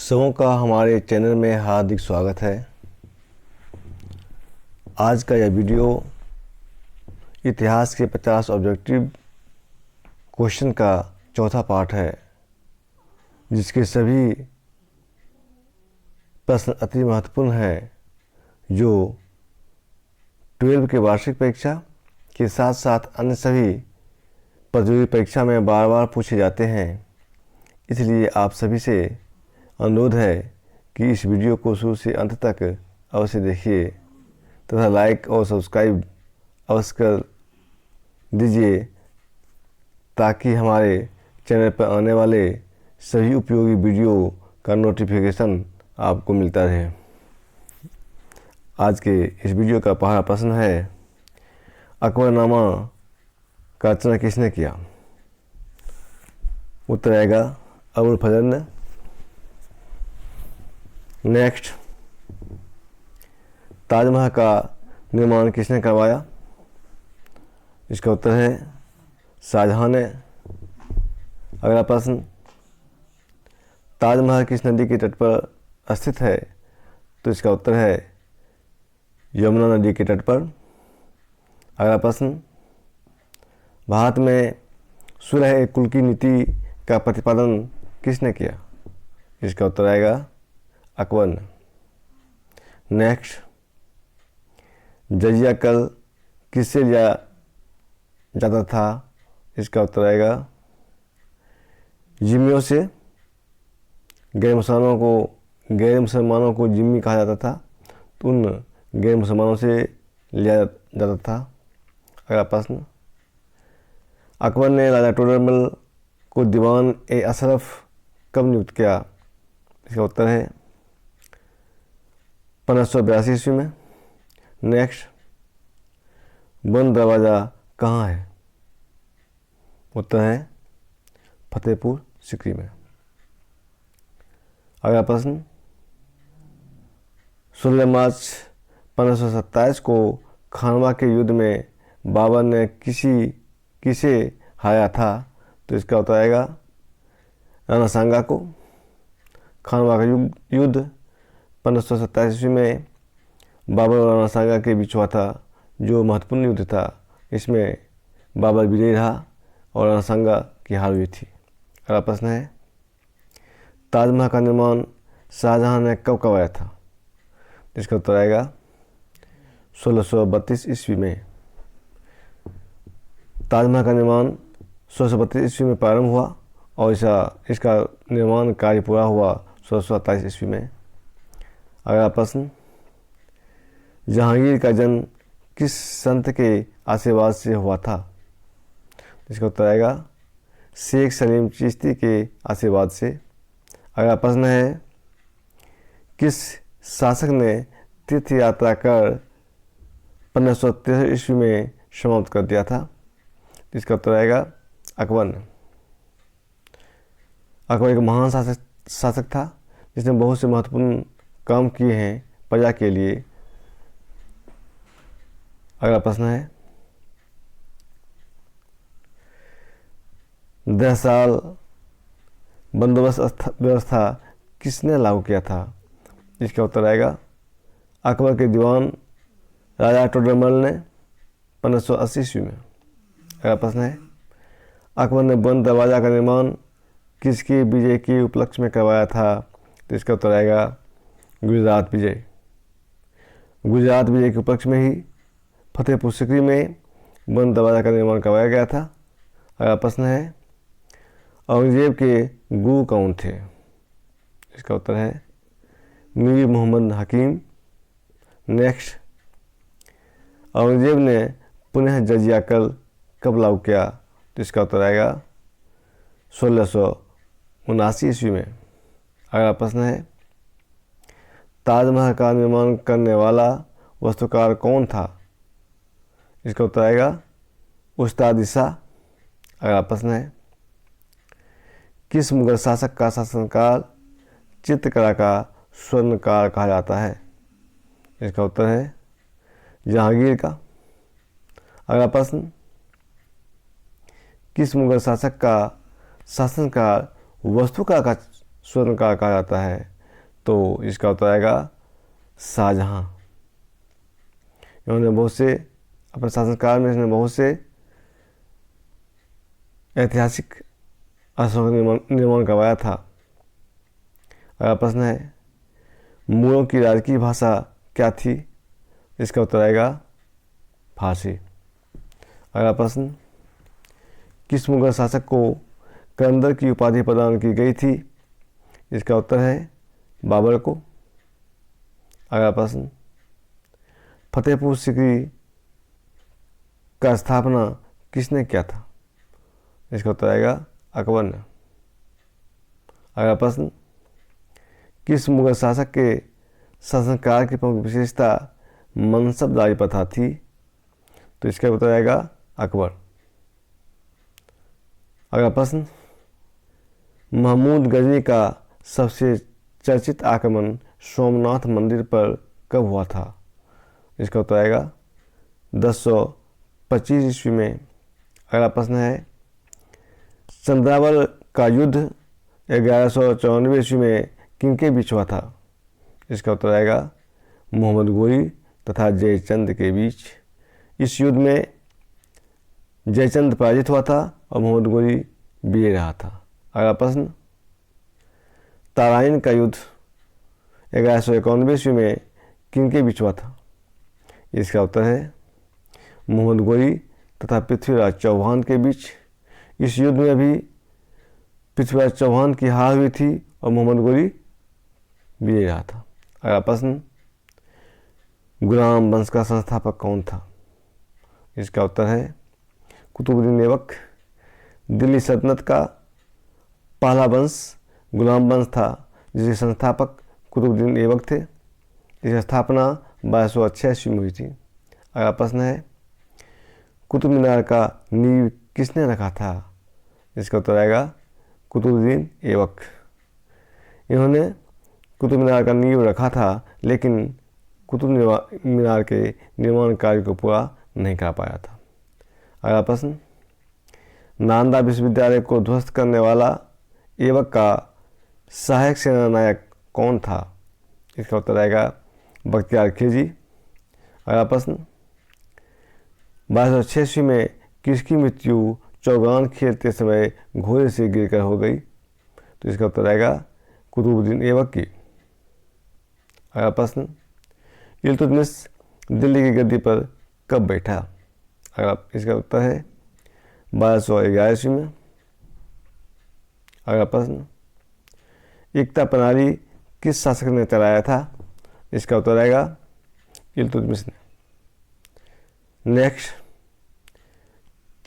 सबों का हमारे चैनल में हार्दिक स्वागत है। आज का यह वीडियो इतिहास के 50 ऑब्जेक्टिव क्वेश्चन का चौथा पार्ट है, जिसके सभी प्रश्न अति महत्वपूर्ण हैं, जो 12 के वार्षिक परीक्षा के साथ साथ अन्य सभी प्रतियोगी परीक्षा में बार बार पूछे जाते हैं। इसलिए आप सभी से अनुरोध है कि इस वीडियो को शुरू से अंत तक अवश्य देखिए तथा लाइक और सब्सक्राइब अवश्य कर दीजिए, ताकि हमारे चैनल पर आने वाले सभी उपयोगी वीडियो का नोटिफिकेशन आपको मिलता रहे। आज के इस वीडियो का पहला प्रश्न है, अकबरनामा का रचना किसने किया? उत्तर आएगा अबुल फजल ने। नेक्स्ट, ताजमहल का निर्माण किसने करवाया? इसका उत्तर है शाहजहां ने। अगला प्रश्न, ताजमहल किस नदी के तट पर स्थित है? तो इसका उत्तर है यमुना नदी के तट पर। अगला प्रश्न, भारत में सुलह ए कुल की नीति का प्रतिपादन किसने किया? इसका उत्तर आएगा अकबर ने। नेक्स्ट, जजिया कर किससे लिया जाता था? इसका उत्तर आएगा जिम्मियों से। गैर मुसलमानों को जिम्मी कहा जाता था, तो उन गैर मुसलमानों से लिया जाता था। अगला प्रश्न, अकबर ने राजा टोडरमल को दीवान ए अशरफ कब नियुक्त किया? इसका उत्तर है 1582 ईस्वी में। नेक्स्ट, बंद दरवाज़ा कहाँ है? उत्तर है फतेहपुर सीकरी में। अगला प्रश्न, 16 मार्च 1527 को खानवा के युद्ध में बाबर ने किसे हराया था? तो इसका उत्तर आएगा राणा सांगा को। खानवा का युद्ध 1527 ईस्वी में बाबर और राणा सांगा के बीच हुआ था, जो महत्वपूर्ण युद्ध था। इसमें बाबर विजयी रहा और राणा सांगा की हार हुई थी। अगला प्रश्न है, ताजमहल का निर्माण शाहजहां ने कब करवाया था? इसका उत्तर आएगा 1632 ईस्वी में। ताजमहल का निर्माण 1632 ईस्वी में प्रारंभ हुआ और इसका निर्माण कार्य पूरा हुआ 1627 ईस्वी में। अगला प्रश्न, जहांगीर का जन्म किस संत के आशीर्वाद से हुआ था? इसका उत्तर आएगा शेख सलीम चिश्ती के आशीर्वाद से। अगला प्रश्न है, किस शासक ने तीर्थ यात्रा कर 1563 ईस्वी में समाप्त कर दिया था? इसका उत्तर आएगा अकबर ने। अकबर एक महान शासक था, जिसने बहुत से महत्वपूर्ण काम किए हैं प्रजा के लिए। अगला प्रश्न है, 10 साल बंदोबस्त व्यवस्था किसने लागू किया था? इसका उत्तर आएगा अकबर के दीवान राजा टोडरमल ने 1580 ईस्वी में। अगला प्रश्न है, अकबर ने बंद दरवाज़ा का निर्माण किसके विजय के उपलक्ष्य में करवाया था? तो इसका उत्तर आएगा गुजरात विजय। गुजरात विजय के उपलक्ष्य में ही फतेहपुर सीकरी में बंद दरवाज़ा का निर्माण करवाया गया था। अगला प्रश्न है, औरंगजेब के गुरु कौन थे? इसका उत्तर है मीर मोहम्मद हकीम। नेक्स्ट, औरंगजेब ने पुनः जजिया कर कब लागू किया? तो इसका उत्तर आएगा 1679 ईस्वी में। अगला प्रश्न है, ताजमहल का निर्माण करने वाला वास्तुकार कौन था? इसका उत्तर आएगा उस्ताद ईसा। अगला प्रश्न है, किस मुगल शासक का शासनकाल चित्रकला का स्वर्णकाल कहा जाता है? इसका उत्तर है जहांगीर का। अगला प्रश्न, किस मुगल शासक का शासनकाल वास्तुकला का स्वर्णकाल कहा जाता है? तो इसका उत्तर आएगा शाहजहां। इन्होंने बहुत से अपने शासनकाल में इसने बहुत से ऐतिहासिक स्थलों का निर्माण करवाया था। अगला प्रश्न है मुगलों की राजकीय भाषा क्या थी? इसका उत्तर आएगा फारसी। अगला प्रश्न किस मुगल शासक को कलंदर की उपाधि प्रदान की गई थी? इसका उत्तर है बाबर को। अगला प्रश्न फतेहपुर सीकरी का स्थापना किसने किया था? इसका उत्तर आएगा अकबर ने। अगला प्रश्न किस मुगल शासक के शासनकाल की प्रमुख विशेषता मनसबदारी प्रथा थी? तो इसका उत्तर आएगा अकबर। अगला प्रश्न महमूद गजनी का सबसे चर्चित आक्रमण सोमनाथ मंदिर पर कब हुआ था? इसका उत्तर आएगा 1025 ईस्वी में। अगला प्रश्न है चंद्रावल का युद्ध 1194 ईस्वी में किनके बीच हुआ था? इसका उत्तर आएगा मोहम्मद गोरी तथा जयचंद के बीच। इस युद्ध में जयचंद पराजित हुआ था और मोहम्मद गोरी विजयी रहा था। अगला प्रश्न तराइन का युद्ध 1191 ईस्वी में किनके बीच हुआ था? इसका उत्तर है मोहम्मद गोरी तथा पृथ्वीराज चौहान के बीच। इस युद्ध में भी पृथ्वीराज चौहान की हार हुई थी और मोहम्मद गोरी विजयी रहा था। अगला प्रश्न गुलाम वंश का संस्थापक कौन था? इसका उत्तर है कुतुबुद्दीन ऐबक। दिल्ली सल्तनत का पहला वंश गुलाम वंश था जिसके संस्थापक कुतुबुद्दीन ऐबक थे। इसकी स्थापना 1286 ईस्वी में हुई थी। अगला प्रश्न है कुतुब मीनार का नींव किसने रखा था? इसका उत्तर आएगा कुतुबुद्दीन ऐबक। इन्होंने कुतुब मीनार का नींव रखा था लेकिन कुतुब मीनार के निर्माण कार्य को पूरा नहीं कर पाया था। अगला प्रश्न नालंदा विश्वविद्यालय को ध्वस्त करने वाला ऐबक का सहायक सेनानायक कौन था? इसका उत्तर आएगा बख्तियार खिलजी। अगला प्रश्न 1206 ईस्वी में किसकी मृत्यु चौगान खेलते समय घोड़े से गिरकर हो गई? तो इसका उत्तर आएगा कुतुबुद्दीन ऐबक की। अगला प्रश्न इल्तुतमिश दिल्ली की गद्दी पर कब बैठा? अगला इसका उत्तर है 1211 ईस्वी में। अगला प्रश्न एकता प्रणाली किस शासक ने चलाया था? इसका उत्तर आएगा इल्तुतमिश ने। नेक्स्ट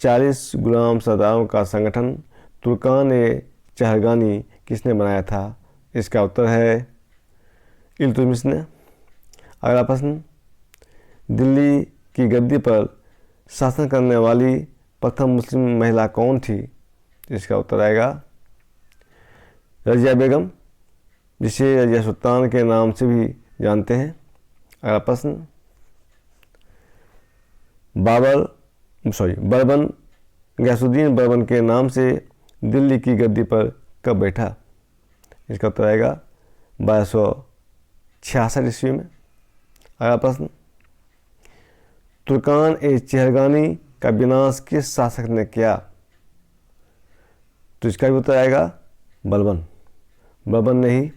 40 गुलाम सरदारों का संगठन तुर्कान-ए-चहरगानी किसने बनाया था? इसका उत्तर है इल्तुतमिश ने। अगला प्रश्न दिल्ली की गद्दी पर शासन करने वाली प्रथम मुस्लिम महिला कौन थी? इसका उत्तर आएगा रजिया बेगम, जिसे रजिया सुल्तान के नाम से भी जानते हैं। अगला प्रश्न बर्बन गयासुद्दीन बर्बन के नाम से दिल्ली की गद्दी पर कब बैठा? इसका उत्तर आएगा 1266 ईस्वी में। अगला प्रश्न तुर्कान-ए-चहरगानी का विनाश किस शासक ने किया? तो इसका भी उत्तर आएगा बर्बन ने ही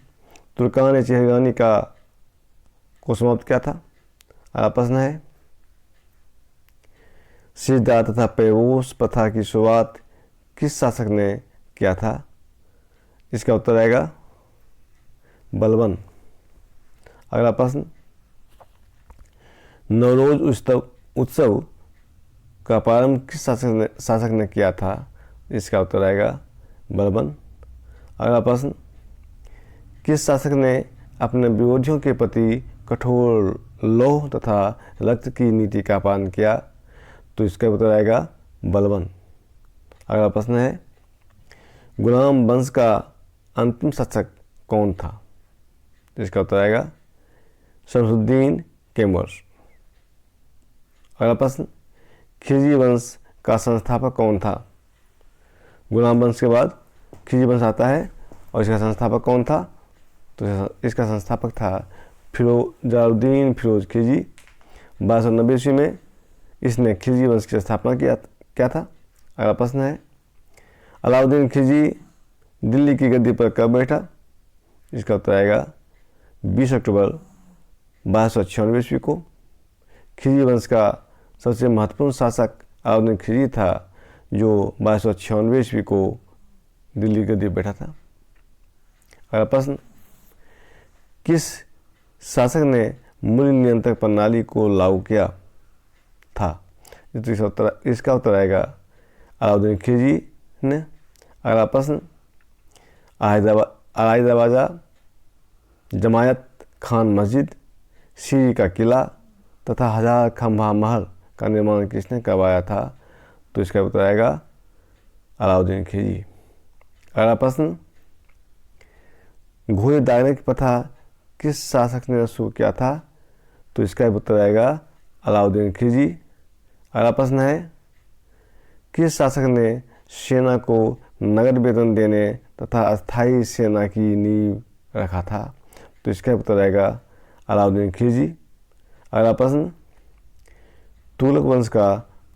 तुर्कान-ए-चहरगानी को समाप्त किया था। अगला प्रश्न है सिजदा तथा पैबोस प्रथा की शुरुआत किस शासक ने किया था? इसका उत्तर आएगा बलबन। अगला प्रश्न नवरोज उत्सव का प्रारंभ किस शासक ने किया था? इसका उत्तर आएगा बलबन। अगला प्रश्न किस शासक ने अपने विरोधियों के प्रति कठोर लौह तथा रक्त की नीति का पालन किया? तो इसका उत्तर आएगा बलबन। अगला प्रश्न है गुलाम वंश का अंतिम शासक कौन था? इसका उत्तर आएगा शमसुद्दीन कैम्बर। अगला प्रश्न खिलजी वंश का संस्थापक कौन था? गुलाम वंश के बाद खिलजी वंश आता है और इसका संस्थापक कौन था? तो इसका संस्थापक था जलालुद्दीन फिरोज खिलजी। 1290 ईस्वी में इसने खिलजी वंश की स्थापना क्या था। अगला प्रश्न है, अलाउद्दीन खिलजी दिल्ली की गद्दी पर कब बैठा। इसका उत्तर आएगा 20 अक्टूबर 1296 ईस्वी को। खिलजी वंश का सबसे महत्वपूर्ण शासक अलाउद्दीन खिलजी था, जो 1296 ईस्वी को दिल्ली गद्दी पर बैठा था। अगला प्रश्न, किस शासक ने मूल्य नियंत्रक प्रणाली को लागू किया था। इसका उत्तर आएगा अलाउद्दीन खिलजी ने। अगला प्रश्न, अलाइदाबाजा, जमायत खान मस्जिद, सीरी का किला तथा 1000 खंभा महल का निर्माण किसने करवाया था। तो इसका उत्तर आएगा अलाउद्दीन खिलजी। अगला प्रश्न, घोड़े दागने की प्रथा किस शासक ने शुरू किया था। तो इसका उत्तर आएगा अलाउद्दीन खिलजी। अगला प्रश्न है, किस शासक ने सेना को नगद वेतन देने तथा अस्थायी सेना की नींव रखा था। तो इसका उत्तर आएगा अलाउद्दीन खिलजी। अगला प्रश्न, तुगलक वंश का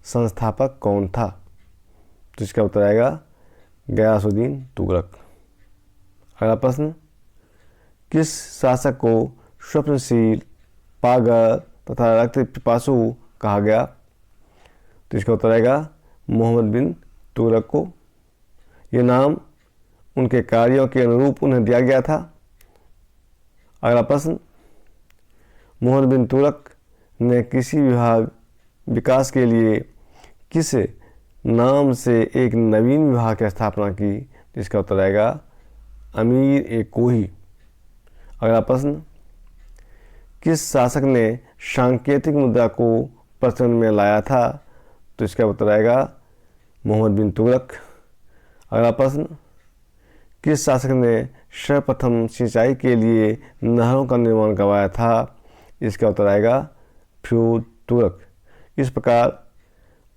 संस्थापक कौन था। तो इसका उत्तर आएगा गयासुद्दीन तुगलक। अगला प्रश्न, किस शासक को स्वप्नशील, पागल तथा रक्त पिपासु कहा गया। तो इसका उत्तर आएगा मोहम्मद बिन तुगलक को। ये नाम उनके कार्यों के अनुरूप उन्हें दिया गया था। अगला प्रश्न, मोहम्मद बिन तुगलक ने किसी विकास के लिए किस नाम से एक नवीन विभाग की स्थापना की। इसका उत्तर आएगा अमीर-ए-कोही। अगला प्रश्न, किस शासक ने सांकेतिक मुद्रा को प्रचलन में लाया था। तो इसका उत्तर आएगा मोहम्मद बिन तुगलक। अगला प्रश्न, किस शासक ने सर्वप्रथम सिंचाई के लिए नहरों का निर्माण करवाया था। इसका उत्तर आएगा फिरोज तुगलक। इस प्रकार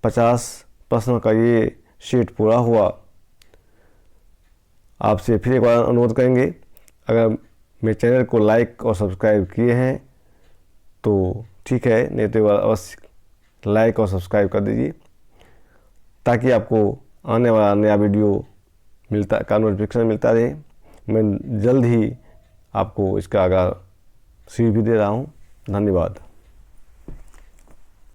50 प्रश्नों का ये सेट पूरा हुआ। आपसे फिर एक बार अनुरोध करेंगे, अगर मेरे चैनल को लाइक और सब्सक्राइब किए हैं तो ठीक है, नहीं तो अवश्य लाइक और सब्सक्राइब कर दीजिए, ताकि आपको आने वाला नया वीडियो का नोटिफिकेशन मिलता रहे। मैं जल्द ही आपको इसका अगला सीरीज भी दे रहा हूँ। धन्यवाद।